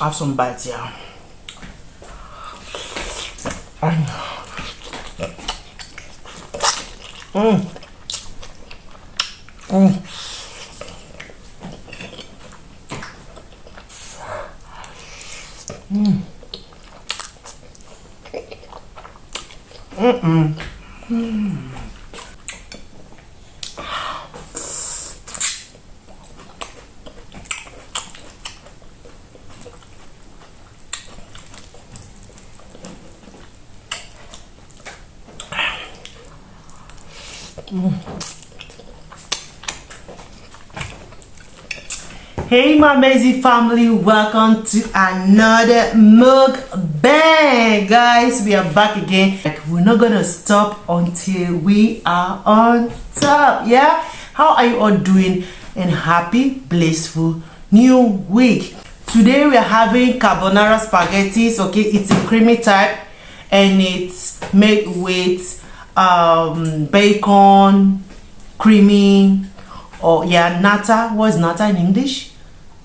Have some bites, yeah. Hey my amazing family, welcome to another mukbang. Guys, we are back again. Like, we're not gonna stop until we are on top. Yeah, how are you all doing? And happy blissful new week. Today we are having carbonara spaghettis. Okay, it's a creamy type and it's made with bacon, creamy, or yeah, nata. What is nata in English?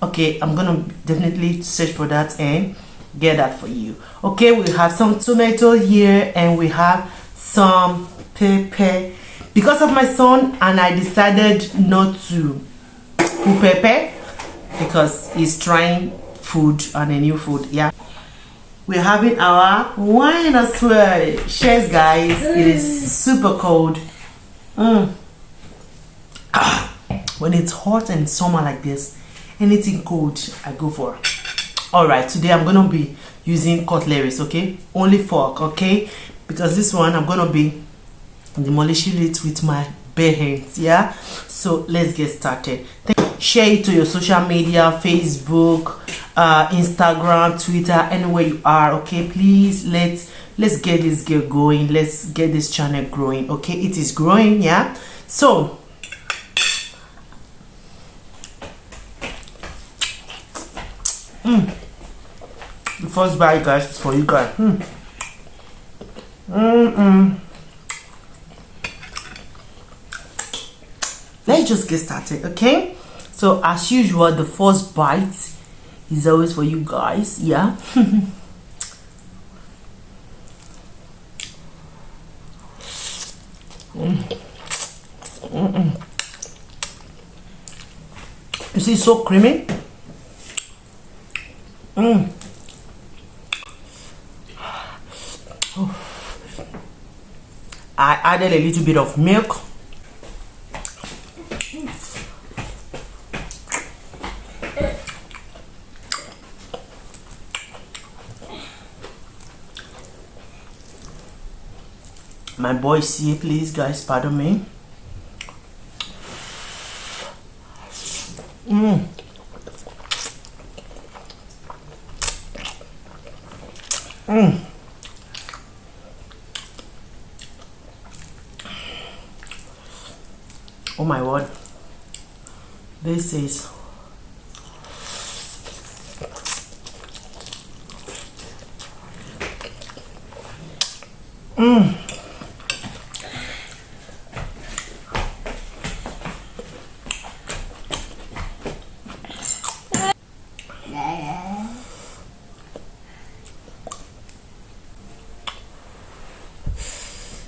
Okay, I'm gonna definitely search for that and get that for you. Okay, we have some tomato here and we have some pepper. Because of my son, and I decided not to cook pepper because he's trying food and a new food. Yeah, we're having our wine as well. Cheers, guys. It is super cold. When it's hot and summer like this, anything cold I go for. All right, today I'm gonna be using cutleries. Okay, only fork. Okay, because this one I'm gonna be demolishing it with my bare hands. Yeah, so let's get started. Share it to your social media, Facebook, Instagram, Twitter, anywhere you are. Okay, please, let's get this girl going. Let's get this channel growing. Okay, it is growing. Yeah, so the first bite, guys, is for you guys. Let's just get started. Okay, so as usual, the first bite is always for you guys. Yeah. You see, it's so creamy. I added a little bit of milk. My boy see, please guys, pardon me. Oh my word, this is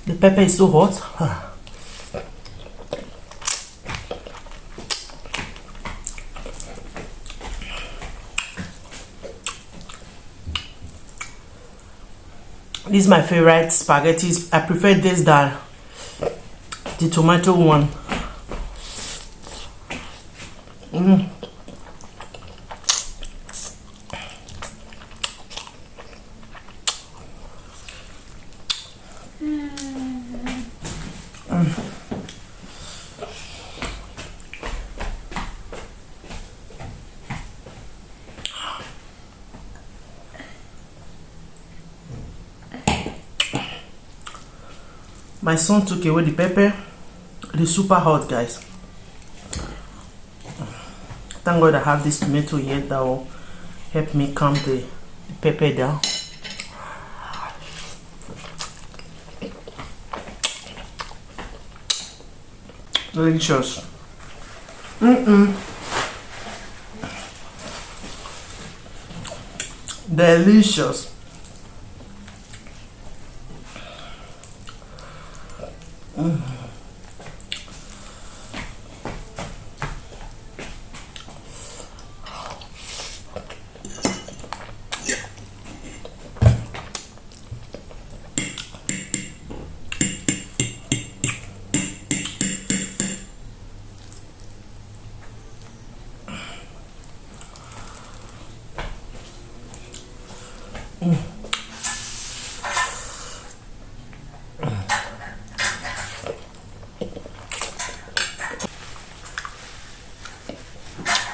the pepper is so hot. This is my favorite spaghettis. I prefer this than the tomato one. My son took away the pepper. It is super hot, guys. Thank God I have this tomato here that will help me calm the pepper down. Delicious. delicious.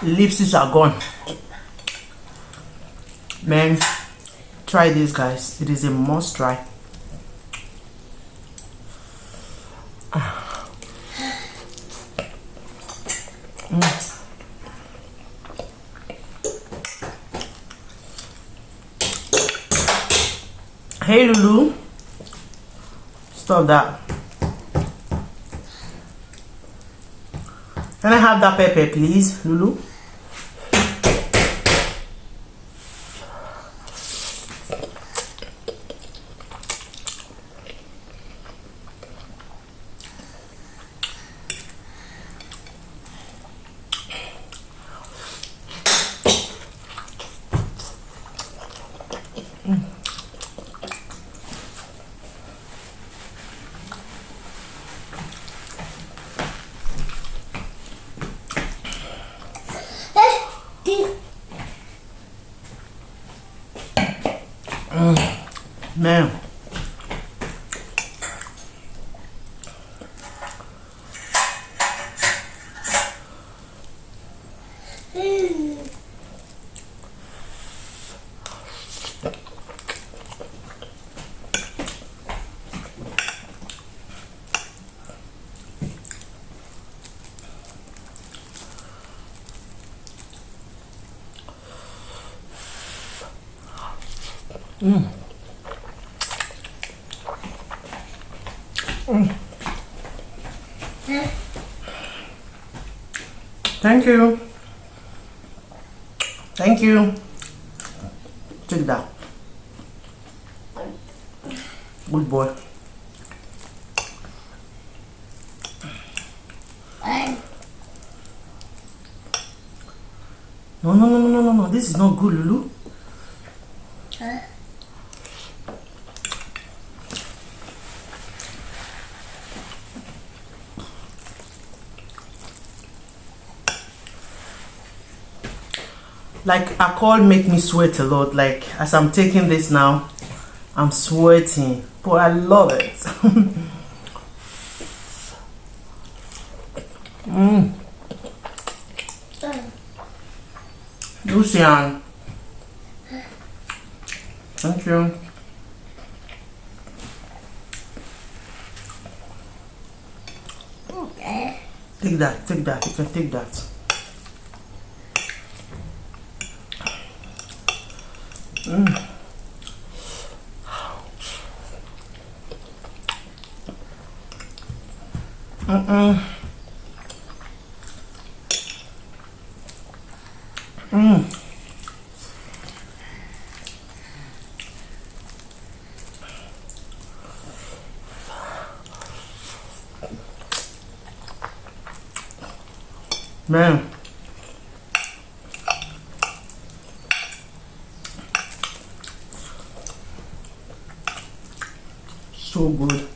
Leaves are gone. Man, try this, guys. It is a must try. Hey Lulu, stop that. Can I have that pepper, please, Lulu? Man. Thank you. Thank you. Take that. Good boy. No. This is not good, Lulu. Like, alcohol make me sweat a lot. Like, as I'm taking this now, I'm sweating, but I love it. Lucian, thank you. Take that, take that. You can take that. Man, so good.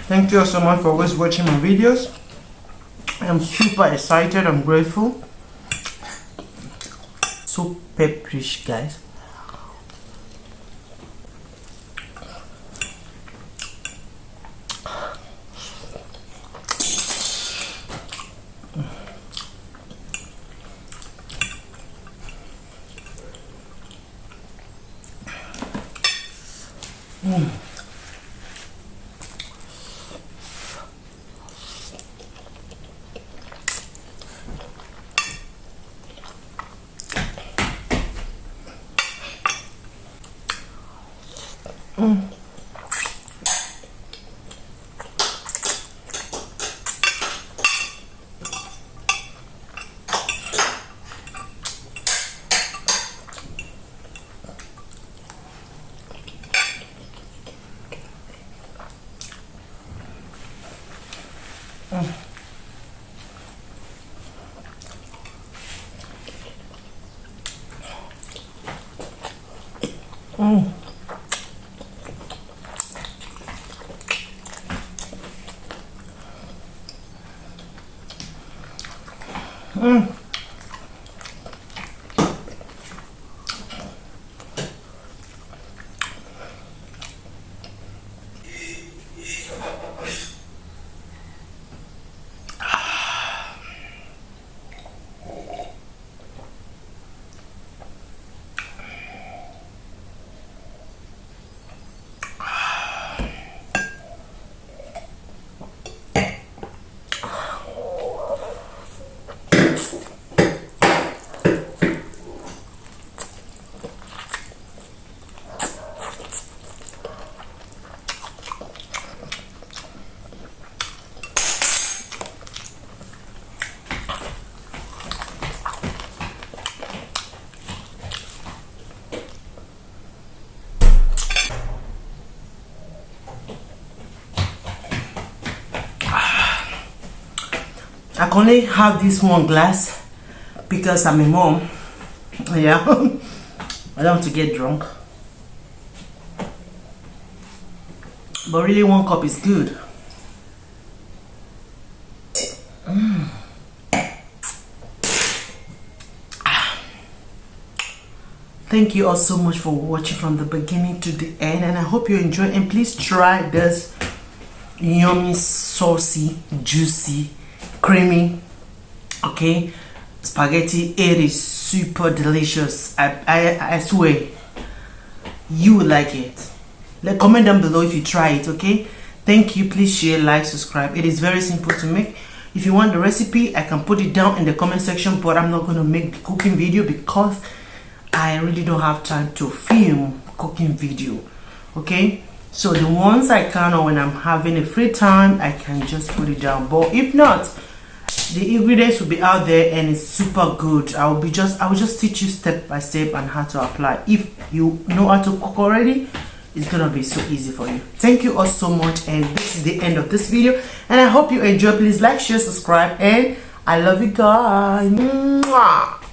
Thank you all so much for always watching my videos. I'm super excited. I'm grateful. So pepperish, guys. I can only have this one glass because I'm a mom. Yeah. I don't want to get drunk. But really 1 cup is good. Thank you all so much for watching from the beginning to the end, and I hope you enjoy. And please try this yummy, saucy, juicy, creamy, okay, spaghetti. It is super delicious. I swear you will like it. Comment down below if you try it. Okay, thank you. Please share, like, subscribe. It is very simple to make. If you want the recipe, I can put it down in the comment section, but I'm not going to make the cooking video because I really don't have time to film cooking video. Okay, so the ones I can, or when I'm having a free time, I can just put it down. But if not, the ingredients will be out there and it's super good. I will just teach you step by step on how to apply. If you know how to cook already, it's gonna be so easy for you. Thank you all so much, and this is the end of this video, and I hope you enjoy. Please like, share, subscribe, and I love you guys. Mwah.